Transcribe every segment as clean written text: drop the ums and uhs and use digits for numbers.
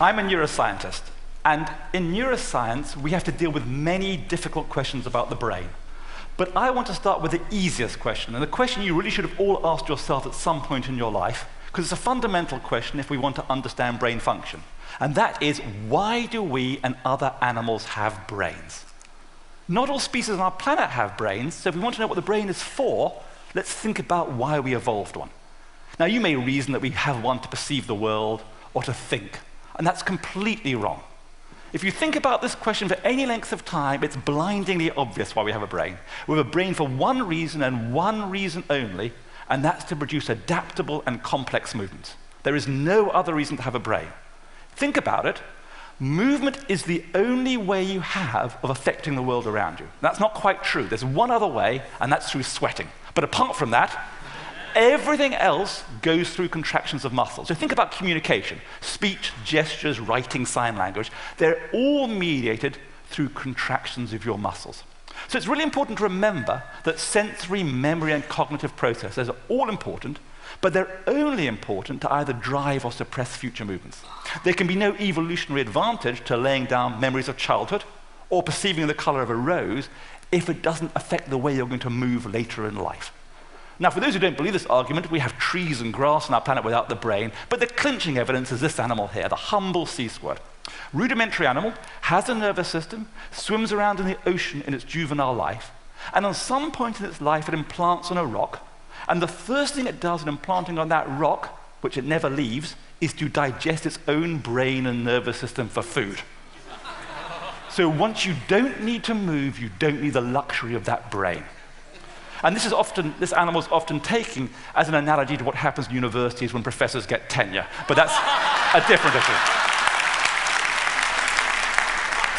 I'm a neuroscientist, and in neuroscience, we have to deal with many difficult questions about the brain. But I want to start with the easiest question, and the question you really should have all asked yourself at some point in your life, because it's a fundamental question if we want to understand brain function. And that is, why do we and other animals have brains? Not all species on our planet have brains, so if we want to know what the brain is for, let's think about why we evolved one. Now, you may reason that we have one to perceive the world or to think, and that's completely wrong. If you think about this question for any length of time, it's blindingly obvious why we have a brain. We have a brain for one reason and one reason only, and that's to produce adaptable and complex movements. There is no other reason to have a brain. Think about it. Movement is the only way you have of affecting the world around you. That's not quite true. There's one other way, and that's through sweating. But apart from that, everything else goes through contractions of muscles. So think about communication. Speech, gestures, writing, sign language. They're all mediated through contractions of your muscles. So it's really important to remember that sensory, memory, and cognitive processes are all important, but they're only important to either drive or suppress future movements. There can be no evolutionary advantage to laying down memories of childhood or perceiving the color of a rose if it doesn't affect the way you're going to move later in life. Now, for those who don't believe this argument, we have trees and grass on our planet without the brain, but the clinching evidence is this animal here, the humble sea squirt. Rudimentary animal, has a nervous system, swims around in the ocean in its juvenile life, and on some point in its life it implants on a rock, and the first thing it does in implanting on that rock, which it never leaves, is to digest its own brain and nervous system for food. So once you don't need to move, you don't need the luxury of that brain. And this animal is often taken as an analogy to what happens in universities when professors get tenure. But that's a different issue.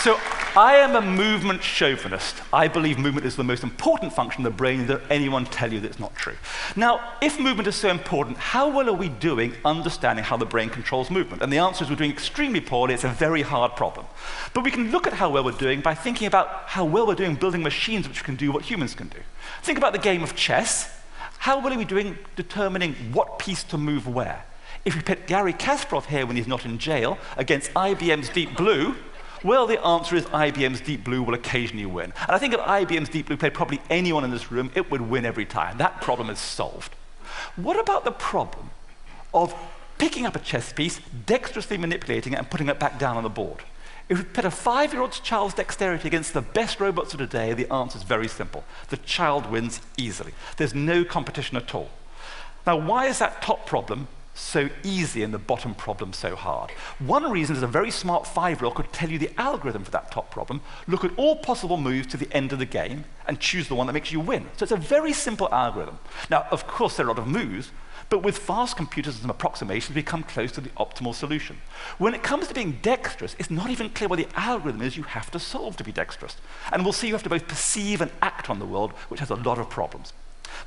So I am a movement chauvinist. I believe movement is the most important function of the brain. Does anyone tell you that's not true? Now, if movement is so important, how well are we doing understanding how the brain controls movement? And the answer is we're doing extremely poorly. It's a very hard problem. But we can look at how well we're doing by thinking about how well we're doing building machines which can do what humans can do. Think about the game of chess. How well are we doing determining what piece to move where? If we put Garry Kasparov here when he's not in jail against IBM's Deep Blue, well, the answer is IBM's Deep Blue will occasionally win. And I think if IBM's Deep Blue played probably anyone in this room, it would win every time. That problem is solved. What about the problem of picking up a chess piece, dexterously manipulating it, and putting it back down on the board? If we put a 5-year-old child's dexterity against the best robots of today, the answer is very simple. The child wins easily. There's no competition at all. Now, why is that top problem so easy and the bottom problem so hard? One reason is a very smart 5-year-old could tell you the algorithm for that top problem, look at all possible moves to the end of the game, and choose the one that makes you win. So it's a very simple algorithm. Now, of course, there are a lot of moves, but with fast computers and some approximations, we come close to the optimal solution. When it comes to being dexterous, it's not even clear what the algorithm is you have to solve to be dexterous. And we'll see you have to both perceive and act on the world, which has a lot of problems.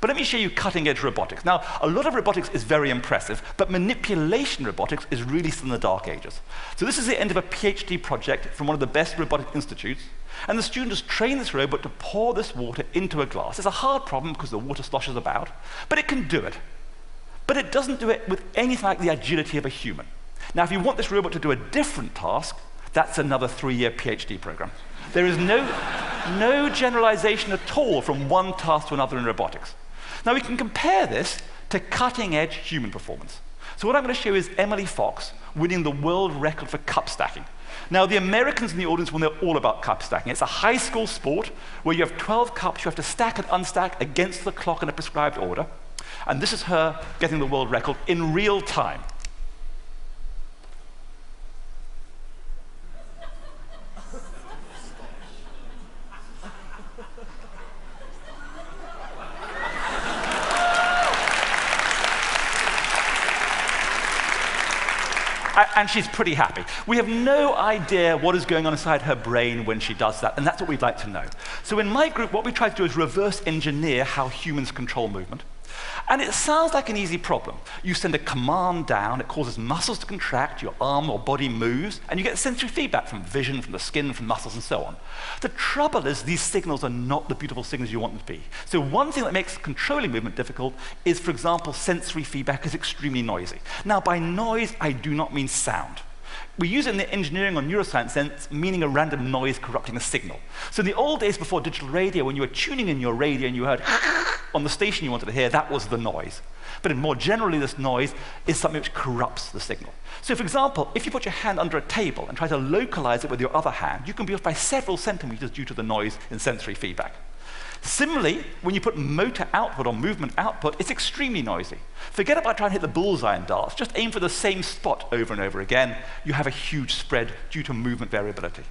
But let me show you cutting-edge robotics. Now, a lot of robotics is very impressive, but manipulation robotics is really still in the dark ages. So this is the end of a PhD project from one of the best robotic institutes, and the student has trained this robot to pour this water into a glass. It's a hard problem because the water sloshes about, but it can do it. But it doesn't do it with anything like the agility of a human. Now, if you want this robot to do a different task, that's another 3-year PhD program. There is no generalization at all from one task to another in robotics. Now, we can compare this to cutting-edge human performance. So what I'm going to show is Emily Fox winning the world record for cup stacking. Now, the Americans in the audience will know all about cup stacking. It's a high school sport where you have 12 cups you have to stack and unstack against the clock in a prescribed order. And this is her getting the world record in real time. And she's pretty happy. We have no idea what is going on inside her brain when she does that, and that's what we'd like to know. So in my group, what we try to do is reverse engineer how humans control movement. And it sounds like an easy problem. You send a command down, it causes muscles to contract, your arm or body moves, and you get sensory feedback from vision, from the skin, from muscles, and so on. The trouble is these signals are not the beautiful signals you want them to be. So one thing that makes controlling movement difficult is, for example, sensory feedback is extremely noisy. Now, by noise, I do not mean sound. We use it in the engineering or neuroscience sense, meaning a random noise corrupting a signal. So in the old days before digital radio, when you were tuning in your radio and you heard on the station you wanted to hear, that was the noise. But more generally, this noise is something which corrupts the signal. So for example, if you put your hand under a table and try to localize it with your other hand, you can be off by several centimeters due to the noise in sensory feedback. Similarly, when you put motor output or movement output, it's extremely noisy. Forget about trying to hit the bullseye in darts. Just aim for the same spot over and over again. You have a huge spread due to movement variability.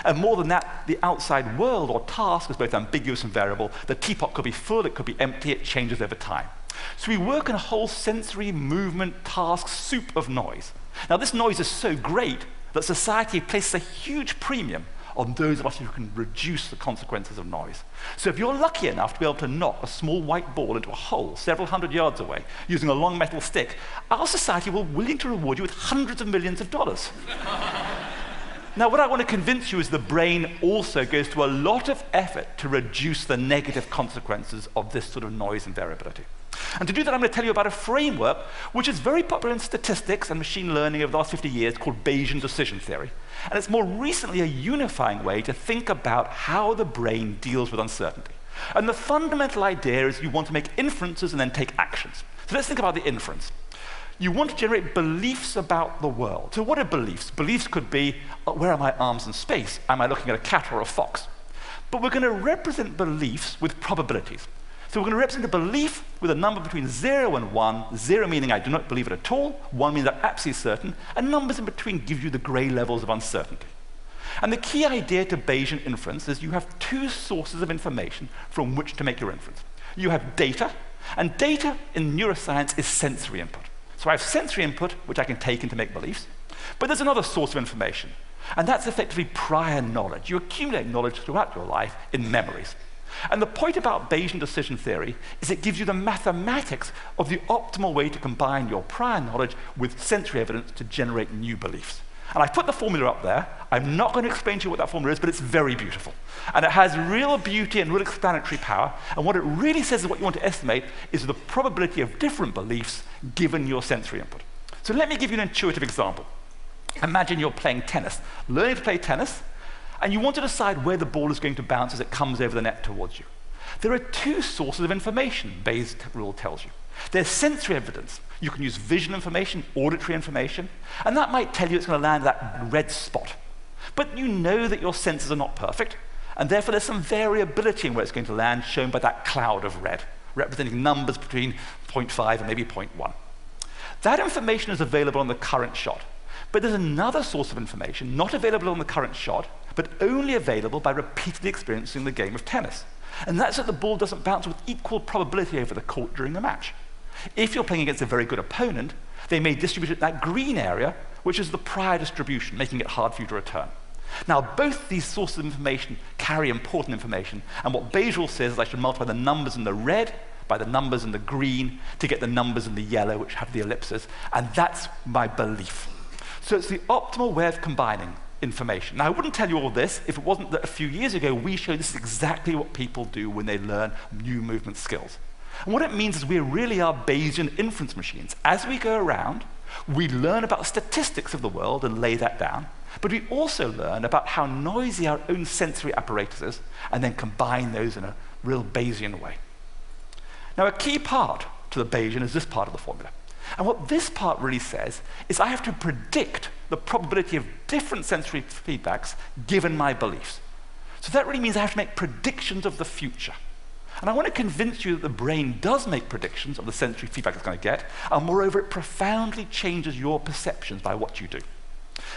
And more than that, the outside world or task is both ambiguous and variable. The teapot could be full, it could be empty, it changes over time. So we work in a whole sensory movement task soup of noise. Now this noise is so great that society places a huge premium on those of us who can reduce the consequences of noise. So if you're lucky enough to be able to knock a small white ball into a hole several hundred yards away using a long metal stick, our society will be willing to reward you with hundreds of millions of dollars. Now, what I want to convince you is the brain also goes to a lot of effort to reduce the negative consequences of this sort of noise and variability. And to do that, I'm going to tell you about a framework which is very popular in statistics and machine learning over the last 50 years called Bayesian decision theory. And it's more recently a unifying way to think about how the brain deals with uncertainty. And the fundamental idea is you want to make inferences and then take actions. So let's think about the inference. You want to generate beliefs about the world. So what are beliefs? Beliefs could be, where are my arms in space? Am I looking at a cat or a fox? But we're going to represent beliefs with probabilities. So we're going to represent a belief with a number between 0 and 1, 0 meaning I do not believe it at all, 1 means I'm absolutely certain, and numbers in between give you the gray levels of uncertainty. And the key idea to Bayesian inference is you have two sources of information from which to make your inference. You have data, and data in neuroscience is sensory input. So I have sensory input, which I can take in to make beliefs, but there's another source of information, and that's effectively prior knowledge. You accumulate knowledge throughout your life in memories. And the point about Bayesian decision theory is it gives you the mathematics of the optimal way to combine your prior knowledge with sensory evidence to generate new beliefs. And I've put the formula up there. I'm not going to explain to you what that formula is, but it's very beautiful. And it has real beauty and real explanatory power. And what it really says is what you want to estimate is the probability of different beliefs given your sensory input. So let me give you an intuitive example. Imagine you're playing tennis, learning to play tennis, and you want to decide where the ball is going to bounce as it comes over the net towards you. There are two sources of information Bayes' rule tells you. There's sensory evidence. You can use visual information, auditory information, and that might tell you it's going to land at that red spot. But you know that your senses are not perfect, and therefore there's some variability in where it's going to land, shown by that cloud of red, representing numbers between 0.5 and maybe 0.1. That information is available on the current shot. But there's another source of information not available on the current shot, but only available by repeatedly experiencing the game of tennis. And that's that the ball doesn't bounce with equal probability over the court during the match. If you're playing against a very good opponent, they may distribute it in that green area, which is the prior distribution, making it hard for you to return. Now, both these sources of information carry important information, and what Bayes' rule says is I should multiply the numbers in the red by the numbers in the green to get the numbers in the yellow, which have the ellipses, and that's my belief. So it's the optimal way of combining information. Now, I wouldn't tell you all this if it wasn't that a few years ago we showed this is exactly what people do when they learn new movement skills. And what it means is we really are Bayesian inference machines. As we go around, we learn about statistics of the world and lay that down, but we also learn about how noisy our own sensory apparatus is and then combine those in a real Bayesian way. Now, a key part to the Bayesian is this part of the formula. And what this part really says is I have to predict the probability of different sensory feedbacks given my beliefs. So that really means I have to make predictions of the future. And I want to convince you that the brain does make predictions of the sensory feedback it's going to get, and moreover, it profoundly changes your perceptions by what you do.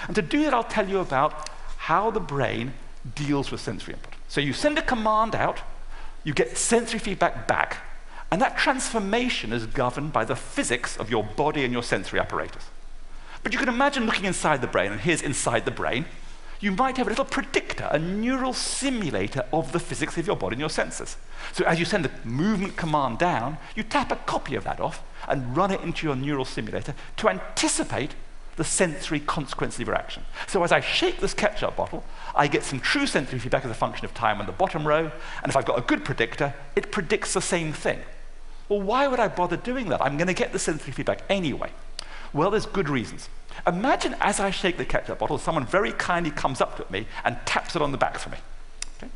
And to do that, I'll tell you about how the brain deals with sensory input. So you send a command out, you get sensory feedback back, and that transformation is governed by the physics of your body and your sensory apparatus. But you can imagine looking inside the brain, and here's inside the brain. You might have a little predictor, a neural simulator of the physics of your body and your senses. So as you send the movement command down, you tap a copy of that off and run it into your neural simulator to anticipate the sensory consequences of your action. So as I shake this ketchup bottle, I get some true sensory feedback as a function of time on the bottom row, and if I've got a good predictor, it predicts the same thing. Well, why would I bother doing that? I'm going to get the sensory feedback anyway. Well, there's good reasons. Imagine as I shake the ketchup bottle, someone very kindly comes up to me and taps it on the back for me. Okay?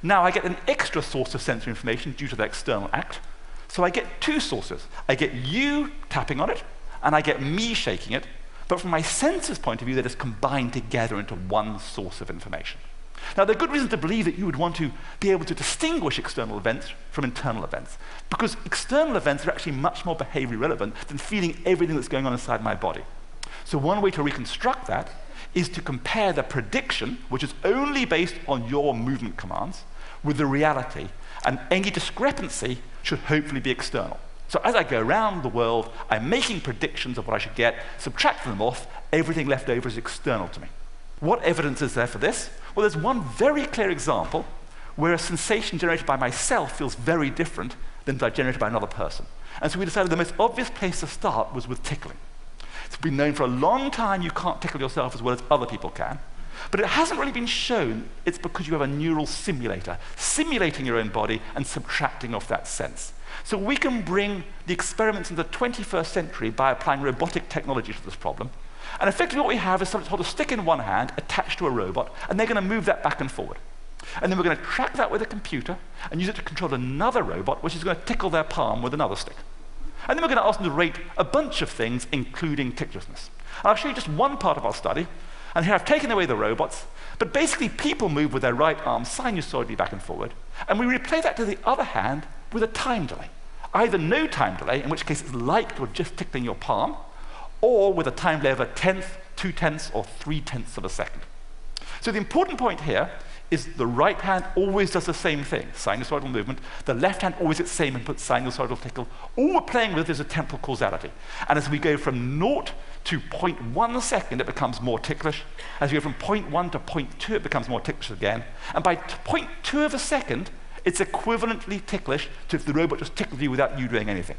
Now I get an extra source of sensory information due to the external act. So I get two sources. I get you tapping on it, and I get me shaking it. But from my senses point of view, they're just combined together into one source of information. Now, there are good reasons to believe that you would want to be able to distinguish external events from internal events, because external events are actually much more behaviorally relevant than feeling everything that's going on inside my body. So one way to reconstruct that is to compare the prediction, which is only based on your movement commands, with the reality, and any discrepancy should hopefully be external. So as I go around the world, I'm making predictions of what I should get, subtracting them off, everything left over is external to me. What evidence is there for this? Well, there's one very clear example where a sensation generated by myself feels very different than generated by another person. And so we decided the most obvious place to start was with tickling. It's been known for a long time you can't tickle yourself as well as other people can, but it hasn't really been shown it's because you have a neural simulator, simulating your own body and subtracting off that sense. So we can bring the experiments into the 21st century by applying robotic technology to this problem. And effectively what we have is something to hold a stick in one hand attached to a robot, and they're going to move that back and forward. And then we're going to track that with a computer and use it to control another robot, which is going to tickle their palm with another stick. And then we're going to ask them to rate a bunch of things, including ticklishness. And I'll show you just one part of our study. And here I've taken away the robots, but basically people move with their right arm sinusoidally back and forward, and we replay that to the other hand with a time delay. Either no time delay, in which case it's like you're just tickling your palm, or with a time delay of 1/10, 2/10, or 3/10 of a second. So the important point here is the right hand always does the same thing, sinusoidal movement. The left hand always gets the same input, sinusoidal tickle. All we're playing with is a temporal causality. And as we go from 0 to 0.1 second, it becomes more ticklish. As we go from 0.1 to 0.2, it becomes more ticklish again. And by 0.2 of a second, it's equivalently ticklish to if the robot just tickled you without you doing anything.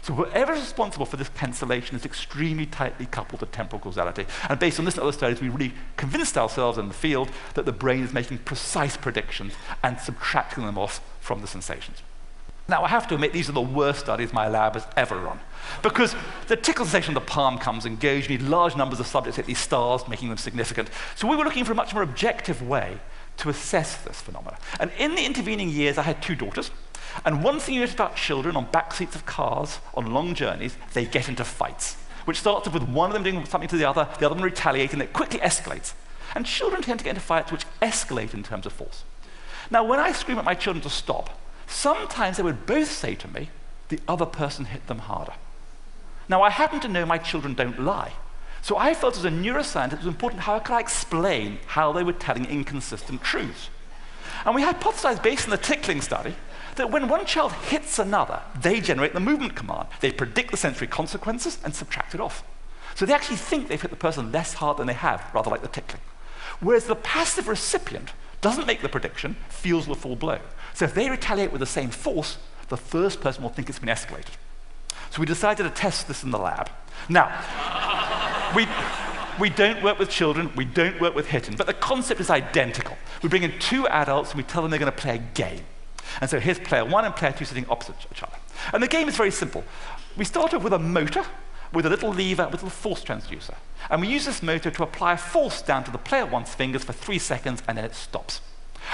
So whoever is responsible for this cancellation is extremely tightly coupled to temporal causality. And based on this and other studies, we really convinced ourselves in the field that the brain is making precise predictions and subtracting them off from the sensations. Now, I have to admit, these are the worst studies my lab has ever run. Because the tickle sensation of the palm comes and goes. You need large numbers of subjects at these stars, making them significant. So we were looking for a much more objective way to assess this phenomenon. And in the intervening years, I had two daughters. And one thing you notice about children on back seats of cars on long journeys, they get into fights, which starts off with one of them doing something to the other one retaliating, and it quickly escalates. And children tend to get into fights which escalate in terms of force. Now, when I scream at my children to stop, sometimes they would both say to me, the other person hit them harder. Now, I happen to know my children don't lie. So I felt as a neuroscientist it was important how could I explain how they were telling inconsistent truths. And we hypothesized, based on the tickling study, that when one child hits another, they generate the movement command. They predict the sensory consequences and subtract it off. So they actually think they've hit the person less hard than they have, rather like the tickling. Whereas the passive recipient doesn't make the prediction, feels the full blow. So if they retaliate with the same force, the first person will think it's been escalated. So we decided to test this in the lab. Now, we don't work with children, we don't work with hitting, but the concept is identical. We bring in two adults and we tell them they're going to play a game. And so here's player one and player two sitting opposite each other. And the game is very simple. We start off with a motor, with a little lever, with a little force transducer. And we use this motor to apply a force down to the player one's fingers for 3 seconds, and then it stops.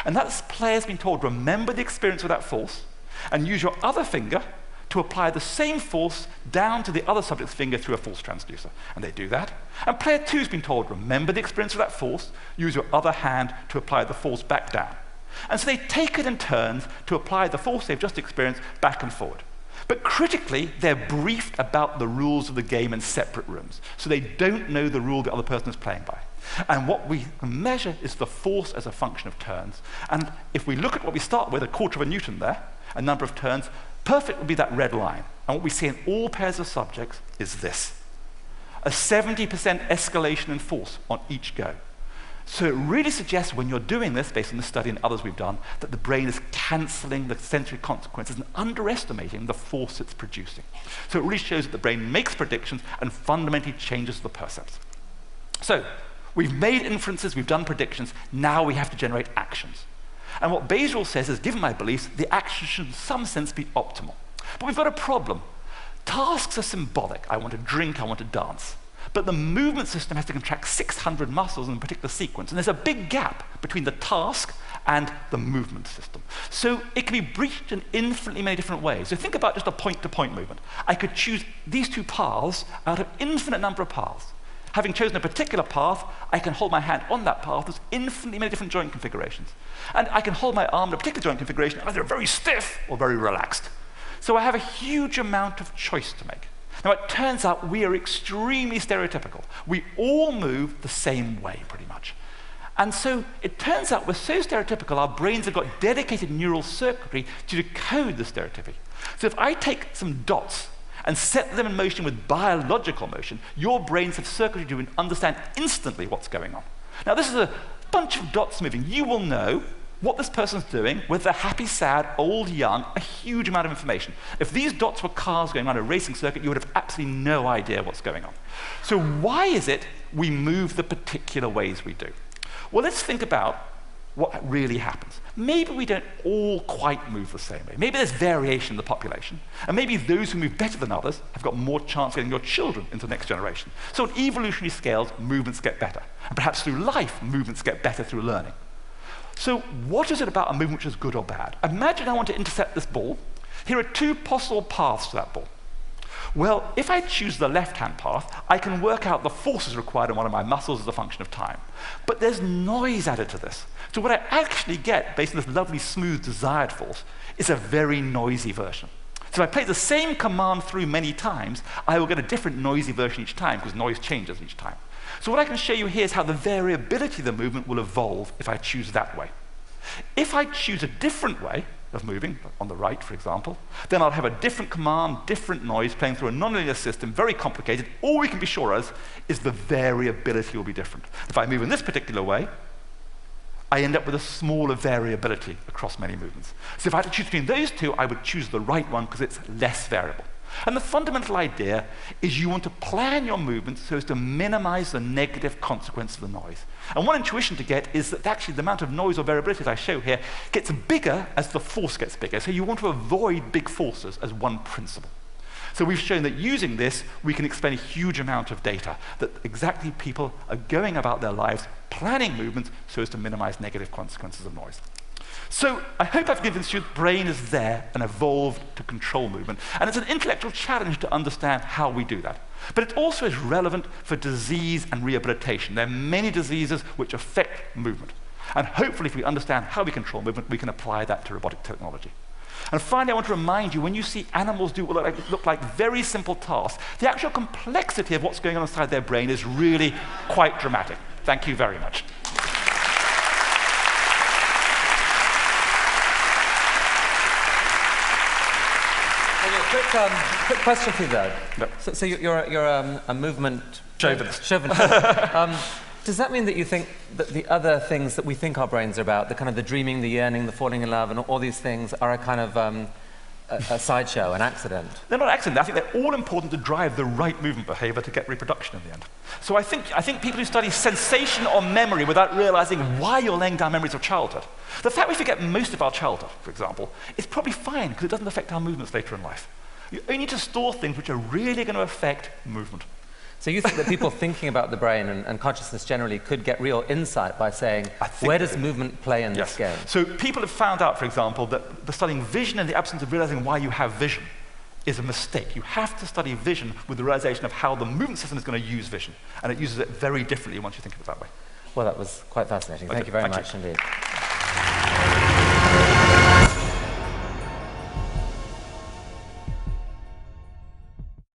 And that player's been told, remember the experience with that force, and use your other finger to apply the same force down to the other subject's finger through a force transducer. And they do that. And player two's been told, remember the experience of that force, use your other hand to apply the force back down. And so they take it in turns to apply the force they've just experienced back and forward. But critically, they're briefed about the rules of the game in separate rooms. So they don't know the rule the other person is playing by. And what we measure is the force as a function of turns. And if we look at what we start with, 1/4 of a Newton there, a number of turns, perfect would be that red line. And what we see in all pairs of subjects is this: a 70% escalation in force on each go. So it really suggests when you're doing this, based on this study and others we've done, that the brain is cancelling the sensory consequences and underestimating the force it's producing. So it really shows that the brain makes predictions and fundamentally changes the percepts. So we've made inferences, we've done predictions, now we have to generate actions. And what Bayesian says is, given my beliefs, the action should in some sense be optimal. But we've got a problem. Tasks are symbolic. I want to drink, I want to dance. But the movement system has to contract 600 muscles in a particular sequence, and there's a big gap between the task and the movement system. So it can be breached in infinitely many different ways. So think about just a point-to-point movement. I could choose these two paths out of infinite number of paths. Having chosen a particular path, I can hold my hand on that path. There's infinitely many different joint configurations. And I can hold my arm in a particular joint configuration, either very stiff or very relaxed. So I have a huge amount of choice to make. Now, it turns out we are extremely stereotypical. We all move the same way, pretty much. And so it turns out we're so stereotypical, our brains have got dedicated neural circuitry to decode the stereotypy. So if I take some dots and set them in motion with biological motion, your brains have circuitry to understand instantly what's going on. Now, this is a bunch of dots moving. You will know what this person's doing, whether they're happy, sad, old, young, a huge amount of information. If these dots were cars going on a racing circuit, you would have absolutely no idea what's going on. So why is it we move the particular ways we do? Well, let's think about what really happens. Maybe we don't all quite move the same way. Maybe there's variation in the population, and maybe those who move better than others have got more chance of getting your children into the next generation. So on evolutionary scales, movements get better. And perhaps through life, movements get better through learning. So what is it about a movement which is good or bad? Imagine I want to intercept this ball. Here are two possible paths to that ball. Well, if I choose the left-hand path, I can work out the forces required in one of my muscles as a function of time. But there's noise added to this. So what I actually get, based on this lovely, smooth, desired force, is a very noisy version. So if I play the same command through many times, I will get a different noisy version each time, because noise changes each time. So what I can show you here is how the variability of the movement will evolve if I choose that way. If I choose a different way of moving, on the right, for example, then I'll have a different command, different noise playing through a nonlinear system, very complicated. All we can be sure of is the variability will be different. If I move in this particular way, I end up with a smaller variability across many movements. So if I had to choose between those two, I would choose the right one because it's less variable. And the fundamental idea is you want to plan your movements so as to minimize the negative consequence of the noise. And one intuition to get is that actually the amount of noise or variability that I show here gets bigger as the force gets bigger. So you want to avoid big forces as one principle. So we've shown that using this, we can explain a huge amount of data, that exactly people are going about their lives planning movements so as to minimize negative consequences of noise. So I hope I've convinced you the brain is there and evolved to control movement. And it's an intellectual challenge to understand how we do that. But it also is relevant for disease and rehabilitation. There are many diseases which affect movement. And hopefully, if we understand how we control movement, we can apply that to robotic technology. And finally, I want to remind you, when you see animals do what look like very simple tasks, the actual complexity of what's going on inside their brain is really quite dramatic. Thank you very much. Quick question for you, though. No. So you're a movement Chauvinist. Does that mean that you think that the other things that we think our brains are about, the kind of the dreaming, the yearning, the falling in love, and all these things, are a kind of a sideshow, an accident? They're not accident. I think they're all important to drive the right movement behavior to get reproduction in the end. So I think people who study sensation or memory without realizing why you're laying down memories of childhood, the fact we forget most of our childhood, for example, is probably fine because it doesn't affect our movements later in life. You only need to store things which are really going to affect movement. So you think that people thinking about the brain and consciousness generally could get real insight by saying, where does movement play in this game? So people have found out, for example, that studying vision in the absence of realizing why you have vision is a mistake. You have to study vision with the realization of how the movement system is going to use vision. And it uses it very differently once you think of it that way. Well, that was quite fascinating. Thank you very much indeed.